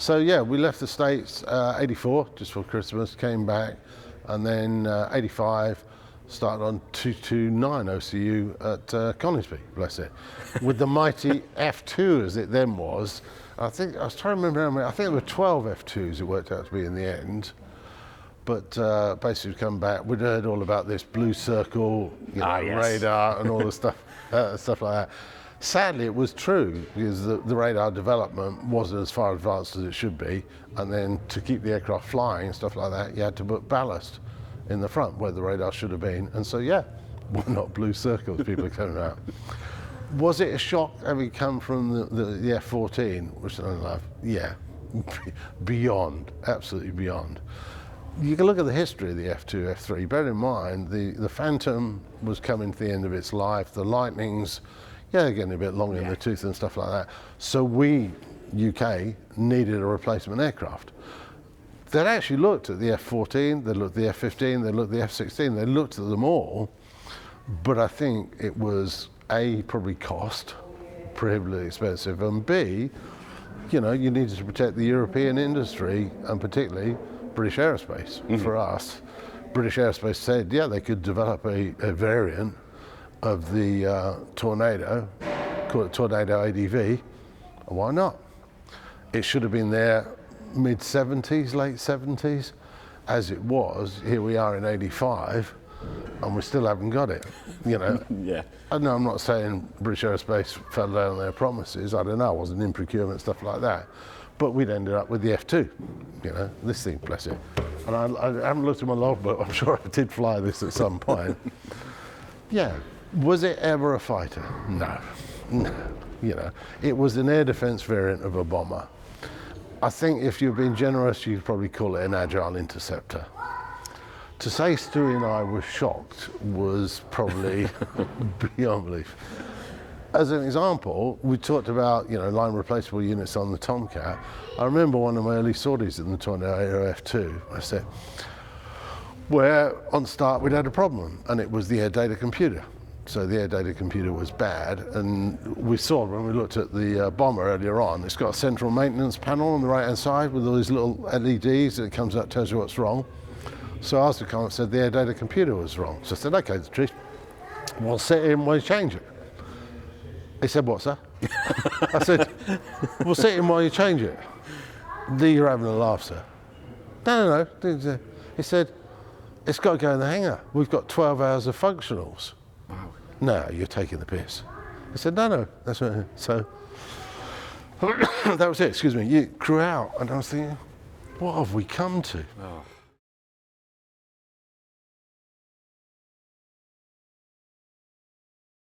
So yeah, we left the States 84, just for Christmas, came back, and then 85, started on 229 OCU at Conisbee, bless it, with the mighty F2 as it then was. I was trying to remember how many, I think there were 12 F2s it worked out to be in the end. But basically come back, we'd heard all about this blue circle, Yes. radar and all the stuff like that. Sadly, it was true, because the radar development wasn't as far advanced as it should be, and then to keep the aircraft flying and stuff like that, you had to put ballast in the front where the radar should have been. And so yeah, why not blue circles, people are coming out. Was it a shock having come from the F-14, which I love? Yeah, beyond, absolutely beyond. You can look at the history of the F2, F3. Bear in mind, the Phantom was coming to the end of its life. The Lightnings, yeah, they're getting a bit long in the tooth and stuff like that. So we, UK, needed a replacement aircraft. They'd actually looked at the F-14, they looked at the F-15, they looked at the F-16, they looked at them all, but I think it was A, probably cost, prohibitively expensive, and B, you needed to protect the European industry, and particularly British Aerospace. For us, British Aerospace said, yeah, they could develop a variant of the Tornado, call it Tornado ADV. Why not? It should have been there mid-70s, late 70s. As it was, here we are in 85, and we still haven't got it, Yeah. I know I'm not saying British Aerospace fell down on their promises, I don't know, I wasn't in procurement, stuff like that. But we'd ended up with the F2, this thing, bless it. And I haven't looked at my logbook, I'm sure I did fly this at some point. Yeah, was it ever a fighter? No, it was an air defense variant of a bomber. I think if you're being generous, you'd probably call it an Agile Interceptor. To say Stewie and I were shocked was probably beyond belief. As an example, we talked about line replaceable units on the Tomcat. I remember one of my early sorties in the Tornado F2. I said, where on start we'd had a problem, and it was the air data computer. So the air data computer was bad, and we saw when we looked at the bomber earlier on, it's got a central maintenance panel on the right hand side with all these little LEDs that comes up, tells you what's wrong. So I asked the comment, said the air data computer was wrong. So I said, okay, the truth, we'll set it in while you change it. He said, what, sir? I said, we'll set it in while you change it. You're having a laugh, sir. No. He said, it's got to go in the hangar. We've got 12 hours of functionals. Wow. No, you're taking the piss. I said, no, that's what. So that was it, excuse me. You crew out, and I was thinking, what have we come to? Oh.